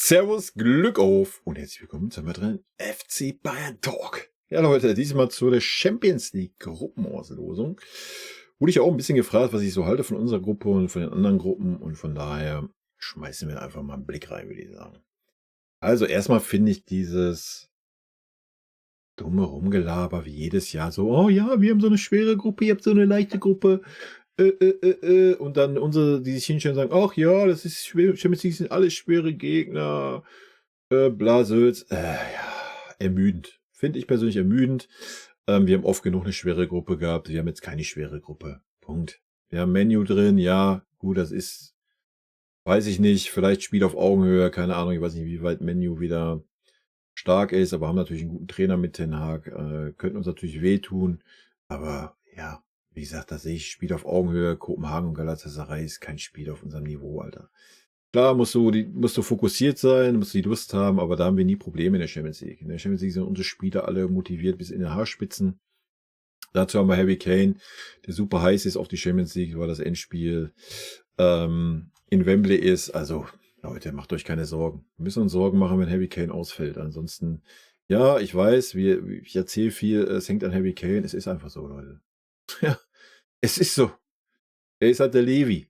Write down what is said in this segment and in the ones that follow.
Servus, Glück auf und herzlich willkommen zu einem weiteren FC Bayern Talk. Ja Leute, diesmal zu der Champions League Gruppenauslosung. Wurde ich ja auch ein bisschen gefragt, was ich so halte von unserer Gruppe und von den anderen Gruppen, und von daher schmeißen wir einfach mal einen Blick rein, würde ich sagen. Also erstmal finde ich dieses dumme Rumgelaber wie jedes Jahr so, oh ja, wir haben so eine schwere Gruppe, ihr habt so eine leichte Gruppe. Und dann unsere, die sich hinstellen, sagen, ach ja, das ist schwer, Champions League sind alles schwere Gegner. Blasels, ja, ermüdend. Finde ich persönlich ermüdend. Wir haben oft genug eine schwere Gruppe gehabt. Wir haben jetzt keine schwere Gruppe. Punkt. Wir haben Menu drin, ja, gut, das ist, weiß ich nicht, vielleicht Spiel auf Augenhöhe, keine Ahnung, ich weiß nicht, wie weit Menu wieder stark ist, aber haben natürlich einen guten Trainer mit Ten Hag, könnten uns natürlich wehtun, aber ja, wie gesagt, da sehe ich Spiel auf Augenhöhe. Kopenhagen und Galatasaray ist kein Spiel auf unserem Niveau, Alter. Klar, musst du fokussiert sein, musst du die Lust haben, aber da haben wir nie Probleme in der Champions League. In der Champions League sind unsere Spieler alle motiviert bis in die Haarspitzen. Dazu haben wir Harry Kane, der super heiß ist auf die Champions League, weil das Endspiel in Wembley ist. Also, Leute, macht euch keine Sorgen. Wir müssen uns Sorgen machen, wenn Harry Kane ausfällt. Ansonsten, ja, ich weiß, ich erzähle viel, es hängt an Harry Kane. Es ist einfach so, Leute. Ja, es ist so. Er ist halt der Levi.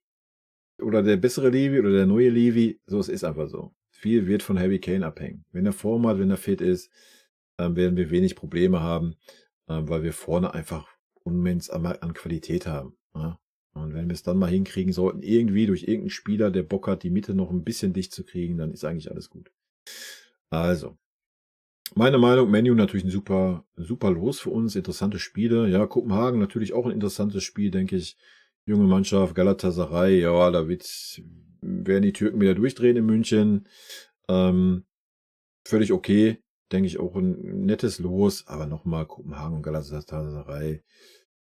Oder der bessere Levi oder der neue Levi, so, es ist einfach so. Viel wird von Harry Kane abhängen. Wenn er Form hat, wenn er fit ist, werden wir wenig Probleme haben, weil wir vorne einfach Unmensch an Qualität haben. Ja? Und wenn wir es dann mal hinkriegen sollten, irgendwie durch irgendeinen Spieler, der Bock hat, die Mitte noch ein bisschen dicht zu kriegen, dann ist eigentlich alles gut. Also, meine Meinung, Menu natürlich ein super Los für uns, interessante Spiele. Ja, Kopenhagen natürlich auch ein interessantes Spiel, denke ich. Junge Mannschaft, Galatasaray, ja, werden die Türken wieder durchdrehen in München. Völlig okay, denke ich, auch ein nettes Los, aber nochmal Kopenhagen und Galatasaray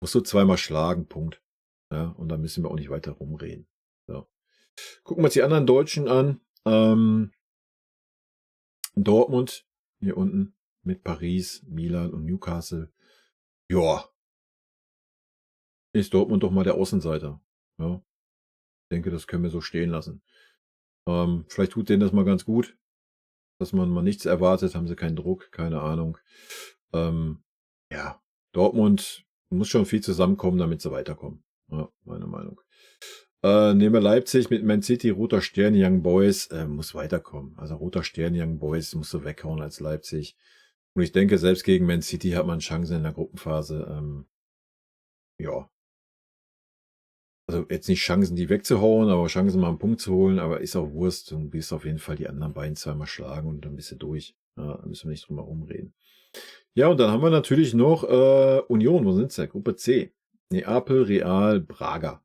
musst du zweimal schlagen, Punkt. Ja, und da müssen wir auch nicht weiter rumreden. So. Gucken wir uns die anderen Deutschen an. Dortmund hier unten mit Paris, Milan und Newcastle. Ja, ist Dortmund doch mal der Außenseiter. Ja, denke, das können wir so stehen lassen. Vielleicht tut denen das mal ganz gut, dass man mal nichts erwartet, haben sie keinen Druck, keine Ahnung. Ja, Dortmund muss schon viel zusammenkommen, damit sie weiterkommen. Ja, meine Meinung. Nehmen wir Leipzig mit Man City, Roter Stern, Young Boys, muss weiterkommen. Also Roter Stern, Young Boys musst du weghauen als Leipzig. Und ich denke, selbst gegen Man City hat man Chancen in der Gruppenphase. Ja, also jetzt nicht Chancen, die wegzuhauen, aber Chancen, mal einen Punkt zu holen, aber ist auch Wurst. Du wirst auf jeden Fall die anderen beiden zweimal schlagen und dann bist du durch. Ja, da müssen wir nicht drum herum reden. Ja, und dann haben wir natürlich noch Union, wo sind sie? Gruppe C. Neapel, Real, Braga.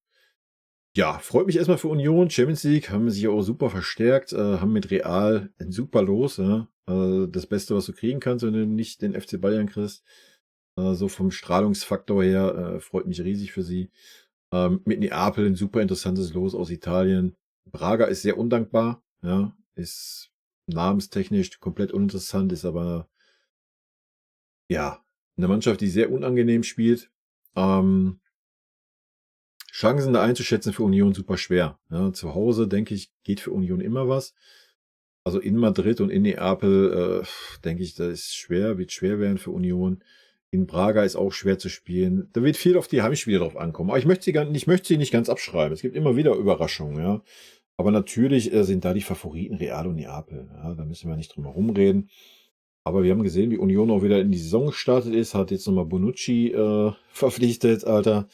Ja, freut mich erstmal für Union. Champions League haben sich auch super verstärkt, haben mit Real ein super Los. Ja? Das Beste, was du kriegen kannst, wenn du nicht den FC Bayern kriegst. So vom Strahlungsfaktor her, freut mich riesig für sie. Mit Neapel ein super interessantes Los aus Italien. Braga ist sehr undankbar, ja, ist namenstechnisch komplett uninteressant, ist aber, ja, eine Mannschaft, die sehr unangenehm spielt. Chancen da einzuschätzen für Union super schwer. Ja, zu Hause, denke ich, geht für Union immer was. Also in Madrid und in Neapel, denke ich, das ist schwer, wird schwer werden für Union. In Braga ist auch schwer zu spielen. Da wird viel auf die Heimspiele drauf ankommen. Aber ich möchte sie nicht ganz abschreiben. Es gibt immer wieder Überraschungen, ja. Aber natürlich sind da die Favoriten Real und Neapel. Ja, da müssen wir nicht drum herum reden. Aber wir haben gesehen, wie Union auch wieder in die Saison gestartet ist. Hat jetzt nochmal Bonucci verpflichtet, Alter.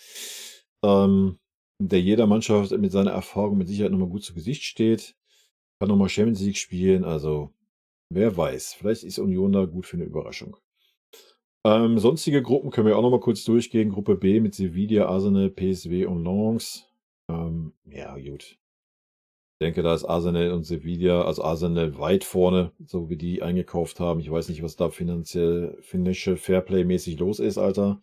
Der jeder Mannschaft mit seiner Erfahrung mit Sicherheit nochmal gut zu Gesicht steht. Kann nochmal Champions League spielen. Also, wer weiß. Vielleicht ist Union da gut für eine Überraschung. Sonstige Gruppen können wir auch nochmal kurz durchgehen. Gruppe B mit Sevilla, Arsenal, PSV und Lens. Ja, gut. Ich denke, da ist Arsenal und Sevilla, also Arsenal weit vorne, so wie die eingekauft haben. Ich weiß nicht, was da Financial Fairplay-mäßig los ist, Alter.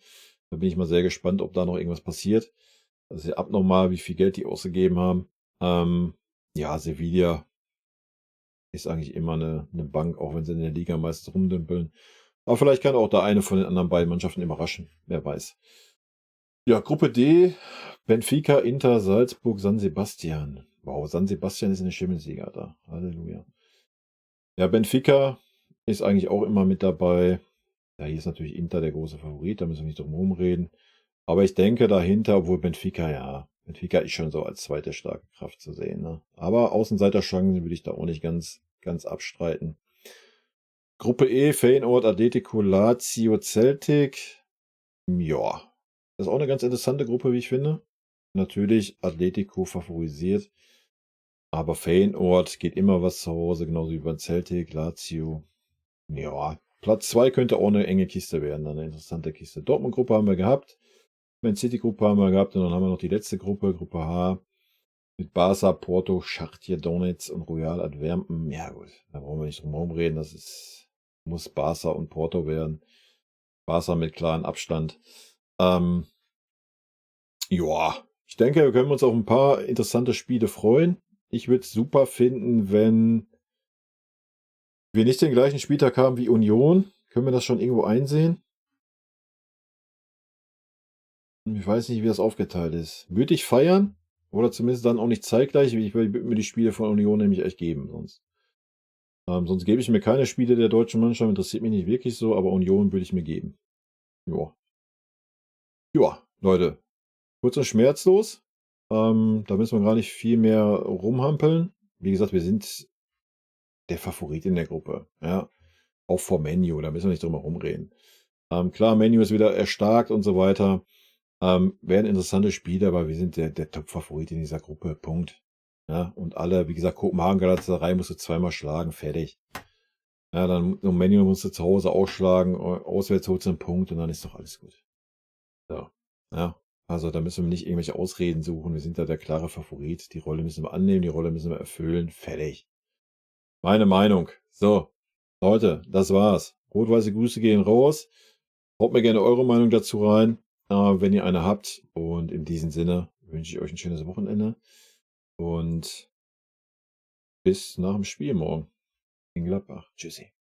Da bin ich mal sehr gespannt, ob da noch irgendwas passiert. Das ist ja abnormal, wie viel Geld die ausgegeben haben. Ja, Sevilla ist eigentlich immer eine Bank, auch wenn sie in der Liga meistens rumdümpeln. Aber vielleicht kann auch da eine von den anderen beiden Mannschaften überraschen. Wer weiß. Ja, Gruppe D, Benfica, Inter, Salzburg, San Sebastian. Wow, San Sebastian ist in der Champions League, Alter. Halleluja. Ja, Benfica ist eigentlich auch immer mit dabei. Ja, hier ist natürlich Inter der große Favorit, da müssen wir nicht drum herum reden. Aber ich denke dahinter, obwohl Benfica ist schon so als zweite starke Kraft zu sehen. Ne? Aber Außenseiterchancen würde ich da auch nicht ganz abstreiten. Gruppe E, Feyenoord, Atletico, Lazio, Celtic. Ja, das ist auch eine ganz interessante Gruppe, wie ich finde. Natürlich Atletico favorisiert, aber Feyenoord geht immer was zu Hause, genauso wie beim Celtic, Lazio. Ja, Platz 2 könnte auch eine enge Kiste werden, eine interessante Kiste. Dortmund-Gruppe haben wir gehabt, Man City-Gruppe haben wir gehabt und dann haben wir noch die letzte Gruppe, Gruppe H, mit Barca, Porto, Schachtier Donetsk und Royal Antwerpen. Ja gut, da brauchen wir nicht drum herum reden, muss Barca und Porto werden. Barca mit klarem Abstand. Ja, ich denke, wir können uns auf ein paar interessante Spiele freuen. Ich würde es super finden, wenn wir nicht den gleichen Spieltag haben wie Union. Können wir das schon irgendwo einsehen? Ich weiß nicht, wie das aufgeteilt ist. Würde ich feiern? Oder zumindest dann auch nicht zeitgleich. Ich würde mir die Spiele von Union nämlich echt geben. Sonst gebe ich mir keine Spiele der deutschen Mannschaft. Interessiert mich nicht wirklich so, aber Union würde ich mir geben. Ja. Ja, Leute. Kurz und schmerzlos. Da müssen wir gar nicht viel mehr rumhampeln. Wie gesagt, wir sind der Favorit in der Gruppe. Ja. Auch vor Menu, da müssen wir nicht drum herum reden. Klar, Menu ist wieder erstarkt und so weiter. Wären interessante Spiele, aber wir sind der Top-Favorit in dieser Gruppe. Punkt. Ja, und alle, wie gesagt, Kopenhagen, Galatasaray musst du zweimal schlagen, fertig. Ja, dann Menu musst du zu Hause ausschlagen, auswärts holst du einen Punkt und dann ist doch alles gut. So. Ja, also da müssen wir nicht irgendwelche Ausreden suchen. Wir sind da der klare Favorit. Die Rolle müssen wir annehmen, die Rolle müssen wir erfüllen. Fertig. Meine Meinung. So, Leute, das war's. Rot-weiße Grüße gehen raus. Haut mir gerne eure Meinung dazu rein, wenn ihr eine habt. Und in diesem Sinne wünsche ich euch ein schönes Wochenende. Und bis nach dem Spiel morgen in Gladbach. Tschüssi.